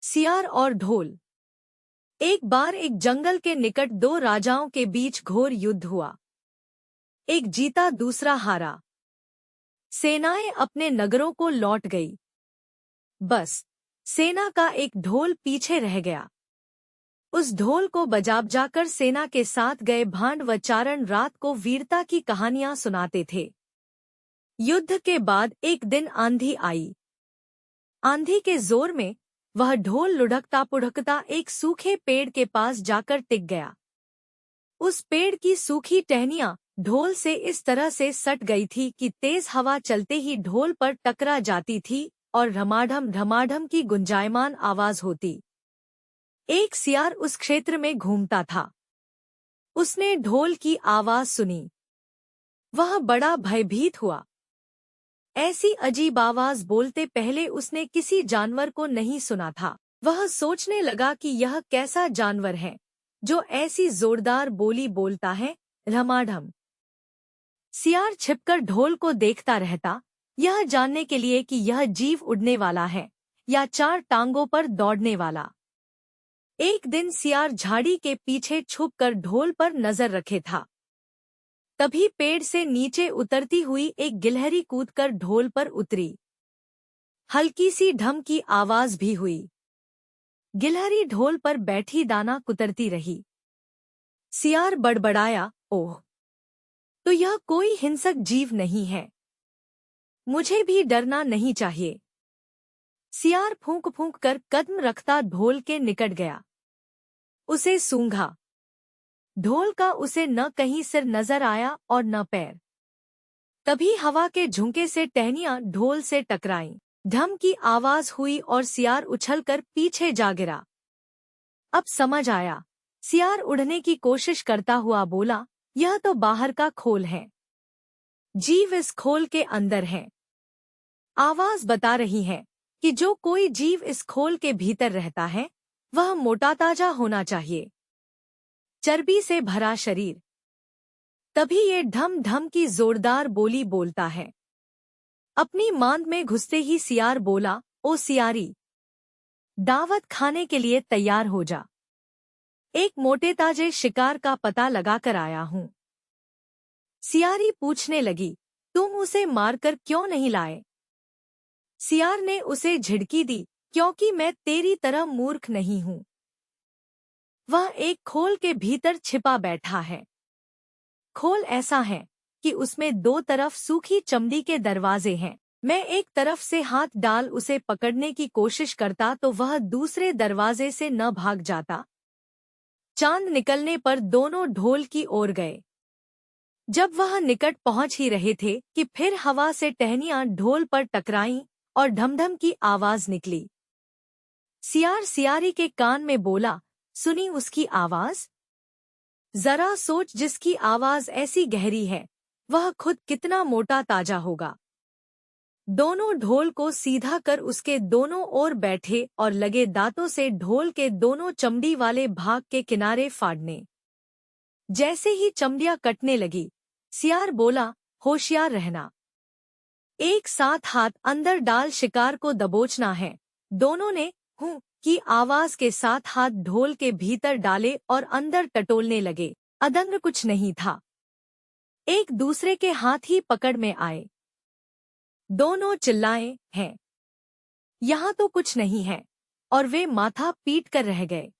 सियार और ढोल। एक बार एक जंगल के निकट दो राजाओं के बीच घोर युद्ध हुआ। एक जीता, दूसरा हारा। सेनाएं अपने नगरों को लौट गई। बस सेना का एक ढोल पीछे रह गया। उस ढोल को बजाकर सेना के साथ गए भांड व चारण रात को वीरता की कहानियां सुनाते थे। युद्ध के बाद एक दिन आंधी आई। आंधी के जोर में वह ढोल लुढ़कता पुढ़कता एक सूखे पेड़ के पास जाकर टिक गया। उस पेड़ की सूखी टहनियां ढोल से इस तरह से सट गई थी कि तेज हवा चलते ही ढोल पर टकरा जाती थी और ढमाढम ढमाढम की गुंजायमान आवाज होती। एक सियार उस क्षेत्र में घूमता था। उसने ढोल की आवाज सुनी। वह बड़ा भयभीत हुआ। ऐसी अजीब आवाज बोलते पहले उसने किसी जानवर को नहीं सुना था। वह सोचने लगा कि यह कैसा जानवर है जो ऐसी जोरदार बोली बोलता है, ढमाढम। सियार छिपकर ढोल को देखता रहता, यह जानने के लिए कि यह जीव उड़ने वाला है या चार टांगों पर दौड़ने वाला। एक दिन सियार झाड़ी के पीछे छुपकर ढोल पर नजर रखे था। तभी पेड़ से नीचे उतरती हुई एक गिलहरी कूदकर ढोल पर उतरी। हल्की सी ढम की आवाज भी हुई। गिलहरी ढोल पर बैठी दाना कुतरती रही। सियार बड़बड़ाया, ओह, तो यह कोई हिंसक जीव नहीं है। मुझे भी डरना नहीं चाहिए। सियार फूंक फूंक कर कदम रखता ढोल के निकट गया। उसे सूंघा। ढोल का उसे न कहीं सिर नजर आया और न पैर। तभी हवा के झुंके से टहनियां ढोल से टकराईं। ढम की आवाज हुई और सियार उछलकर पीछे जा गिरा। अब समझ आया। सियार उड़ने की कोशिश करता हुआ बोला, यह तो बाहर का खोल है। जीव इस खोल के अंदर है। आवाज बता रही है कि जो कोई जीव इस खोल के भीतर रहता है वह मोटा ताजा होना चाहिए, चर्बी से भरा शरीर। तभी ये ढम ढम की जोरदार बोली बोलता है। अपनी मांद में घुसते ही सियार बोला, ओ सियारी, दावत खाने के लिए तैयार हो जा। एक मोटे ताजे शिकार का पता लगाकर आया हूं। सियारी पूछने लगी, तुम उसे मारकर क्यों नहीं लाए? सियार ने उसे झिड़की दी, क्योंकि मैं तेरी तरह मूर्ख नहीं हूं। वह एक खोल के भीतर छिपा बैठा है। खोल ऐसा है कि उसमें दो तरफ सूखी चमड़ी के दरवाजे हैं। मैं एक तरफ से हाथ डाल उसे पकड़ने की कोशिश करता तो वह दूसरे दरवाजे से न भाग जाता। चांद निकलने पर दोनों ढोल की ओर गए। जब वह निकट पहुंच ही रहे थे कि फिर हवा से टहनियां ढोल पर टकराईं और ढमढम की आवाज निकली। सियार सियारी के कान में बोला, सुनी उसकी आवाज? जरा सोच, जिसकी आवाज ऐसी गहरी है वह खुद कितना मोटा ताजा होगा। दोनों ढोल को सीधा कर उसके दोनों ओर बैठे और लगे दांतों से ढोल के दोनों चमड़ी वाले भाग के किनारे फाड़ने। जैसे ही चमड़ियां कटने लगी, सियार बोला, होशियार रहना। एक साथ हाथ अंदर डाल शिकार को दबोचना है। दोनों ने हूं की आवाज के साथ हाथ ढोल के भीतर डाले और अंदर टटोलने लगे। अदंग कुछ नहीं था। एक दूसरे के हाथ ही पकड़ में आए। दोनों चिल्लाए, हैं, यहाँ तो कुछ नहीं है, और वे माथा पीट कर रह गए।